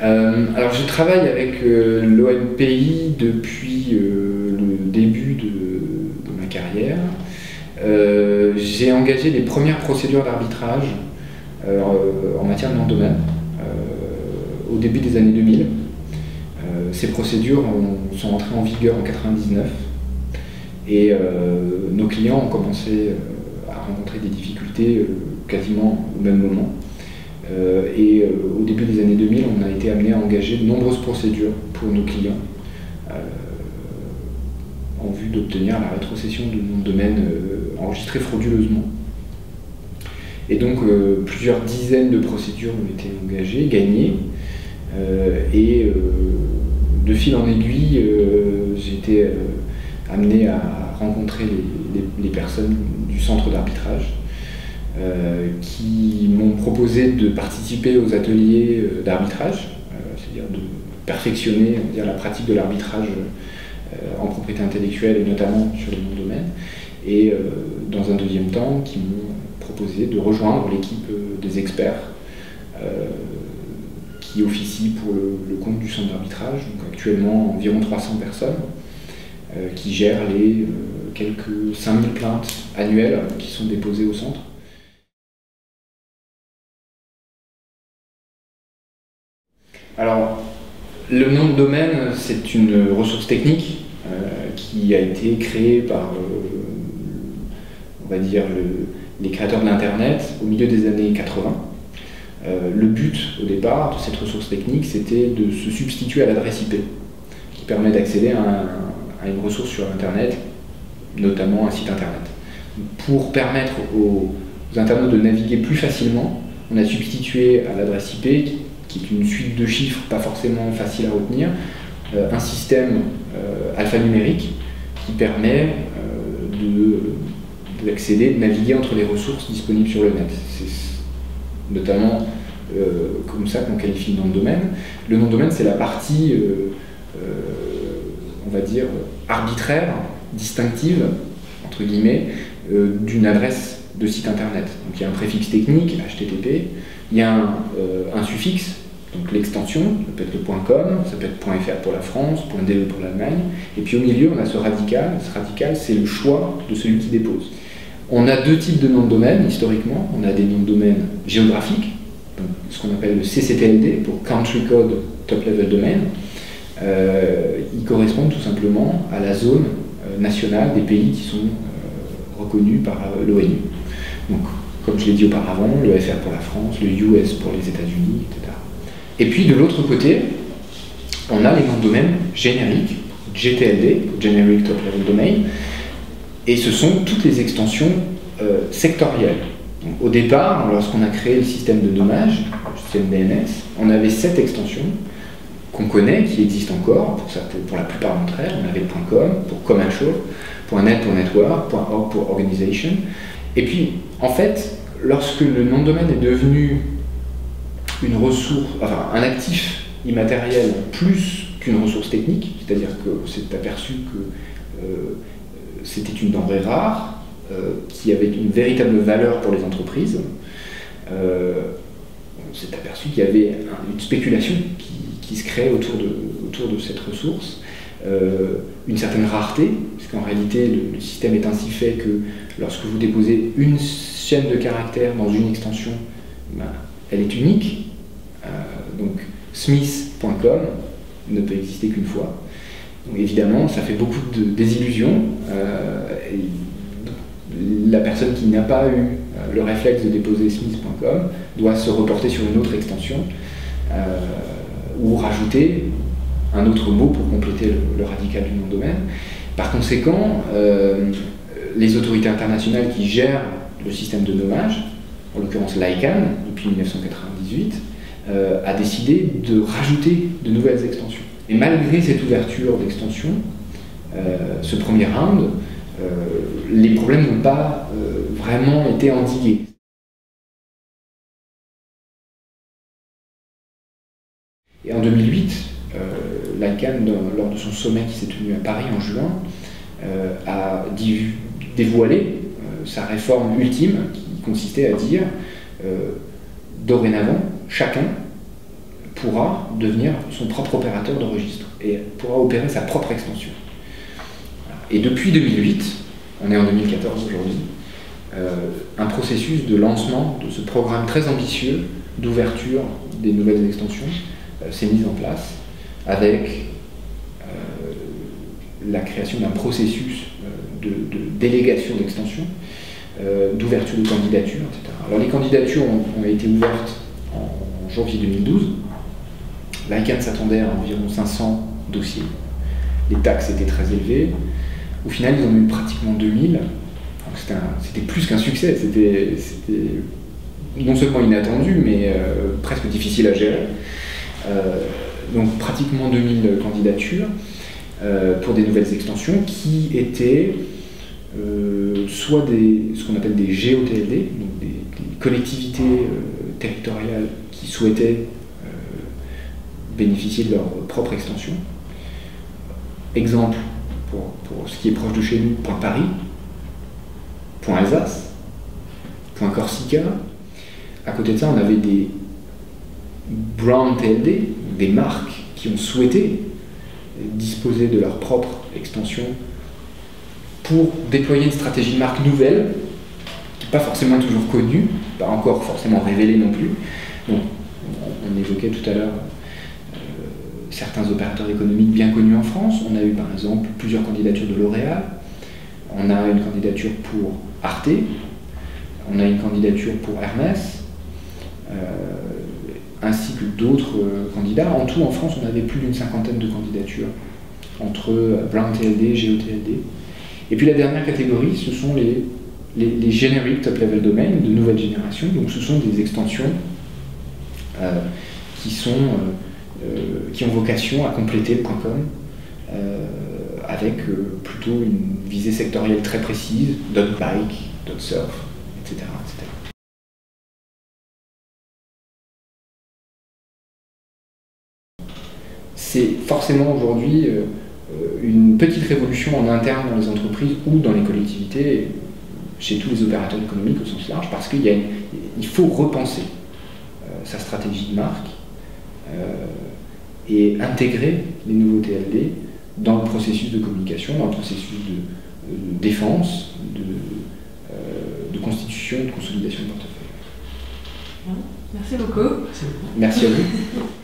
Alors je travaille avec l'ONPI depuis le début de ma carrière. J'ai engagé les premières procédures d'arbitrage en matière de nom de domaine au début des années 2000. Ces procédures sont entrées en vigueur en 1999 et nos clients ont commencé à rencontrer des difficultés quasiment au même moment. Au début des années 2000, on a été amené à engager de nombreuses procédures pour nos clients en vue d'obtenir la rétrocession de noms de domaine enregistrés frauduleusement. Et donc plusieurs dizaines de procédures ont été engagées, gagnées, de fil en aiguille, j'ai été amené à rencontrer les personnes du centre d'arbitrage qui m'ont proposé de participer aux ateliers d'arbitrage, c'est-à-dire de perfectionner, on va dire, la pratique de l'arbitrage en propriété intellectuelle et notamment sur les noms de domaine. Et dans un deuxième temps, qui m'ont proposé de rejoindre l'équipe des experts qui officie pour le compte du centre d'arbitrage, donc actuellement environ 300 personnes, qui gèrent les quelques 5000 plaintes annuelles qui sont déposées au centre. Alors, le nom de domaine, c'est une ressource technique qui a été créée par, on va dire, les créateurs de l'Internet au milieu des années 80. Le but, au départ, de cette ressource technique, c'était de se substituer à l'adresse IP, qui permet d'accéder à une ressource sur Internet, notamment un site Internet. Pour permettre aux internautes de naviguer plus facilement, on a substitué à l'adresse IP, qui est une suite de chiffres pas forcément facile à retenir, un système alphanumérique qui permet d'accéder, de naviguer entre les ressources disponibles sur le net. C'est notamment comme ça qu'on qualifie le nom de domaine. Le nom de domaine, c'est la partie, on va dire, arbitraire, distinctive, entre guillemets, d'une adresse de site internet. Donc il y a un préfixe technique, HTTP, il y a un suffixe, donc l'extension, ça peut être le .com, ça peut être .fr pour la France, .de pour l'Allemagne, et puis au milieu on a ce radical. Ce radical, c'est le choix de celui qui dépose. On a deux types de noms de domaine historiquement. On a des noms de domaine géographiques, donc ce qu'on appelle le CCTLD pour Country Code Top Level Domain. Ils correspondent tout simplement à la zone nationale des pays qui sont reconnus par l'ONU. Donc, comme je l'ai dit auparavant, le FR pour la France, le US pour les États-Unis, etc. Et puis de l'autre côté, on a les noms de domaine génériques, GTLD, Generic Top Level Domain, et ce sont toutes les extensions sectorielles. Donc, au départ, lorsqu'on a créé le système de nommage, le système DNS, on avait 7 extensions qu'on connaît, qui existent encore, pour la plupart d'entre elles. On avait .com pour commercial, .net pour network, .org pour organization. Et puis, en fait, lorsque le nom de domaine est devenu une ressource, enfin un actif immatériel plus qu'une ressource technique, c'est-à-dire qu'on s'est aperçu que c'était une denrée rare, qui avait une véritable valeur pour les entreprises, on s'est aperçu qu'il y avait une spéculation qui se crée autour de cette ressource, une certaine rareté, parce qu'en réalité le système est ainsi fait que lorsque vous déposez une chaîne de caractères dans une extension, ben, elle est unique, donc smith.com ne peut exister qu'une fois. Donc évidemment ça fait beaucoup de désillusions, la personne qui n'a pas eu le réflexe de déposer smith.com doit se reporter sur une autre extension ou rajouter un autre mot pour compléter le radical du nom de domaine. Par conséquent, les autorités internationales qui gèrent le système de nommage, en l'occurrence l'ICANN depuis 1998, a décidé de rajouter de nouvelles extensions. Et malgré cette ouverture d'extension, ce premier round, les problèmes n'ont pas vraiment été endigués. Et en 2008, l'ICANN, lors de son sommet qui s'est tenu à Paris en juin, a dévoilé sa réforme ultime qui consistait à dire dorénavant, chacun pourra devenir son propre opérateur de registre et pourra opérer sa propre extension. Et depuis 2008, on est en 2014 aujourd'hui, un processus de lancement de ce programme très ambitieux d'ouverture des nouvelles extensions s'est mis en place avec la création d'un processus de délégation d'extension, d'ouverture de candidatures, etc. Alors les candidatures ont été ouvertes en janvier 2012. L'ICANN s'attendait à environ 500 dossiers. Les taxes étaient très élevées. Au final, ils en ont eu pratiquement 2000. C'était plus qu'un succès. C'était non seulement inattendu, mais presque difficile à gérer. Donc pratiquement 2000 candidatures pour des nouvelles extensions qui étaient soit ce qu'on appelle des GOTLD, donc des collectivités territoriales qui souhaitaient bénéficier de leur propre extension. Exemple, pour ce qui est proche de chez nous, Point Paris, Point Alsace, Point Corsica. À côté de ça, on avait des Brown TLD, des marques qui ont souhaité disposer de leur propre extension pour déployer une stratégie de marque nouvelle, qui n'est pas forcément toujours connue, pas encore forcément révélée non plus. Donc, on évoquait tout à l'heure certains opérateurs économiques bien connus en France. On a eu par exemple plusieurs candidatures de L'Oréal, on a une candidature pour Arte, on a une candidature pour Hermès, ainsi que d'autres candidats. En tout, en France, on avait plus d'une cinquantaine de candidatures entre Brown TLD, GOTLD. Et puis la dernière catégorie, ce sont les generic top-level domains de nouvelle génération. Donc ce sont des extensions qui ont vocation à compléter le .com avec plutôt une visée sectorielle très précise, .bike, .surf, etc., etc. C'est forcément aujourd'hui une petite révolution en interne dans les entreprises ou dans les collectivités, chez tous les opérateurs économiques au sens large, parce qu'il faut repenser sa stratégie de marque et intégrer les nouveaux TLD dans le processus de communication, dans le processus de défense, de constitution, de consolidation de portefeuille. Merci beaucoup. Merci à vous.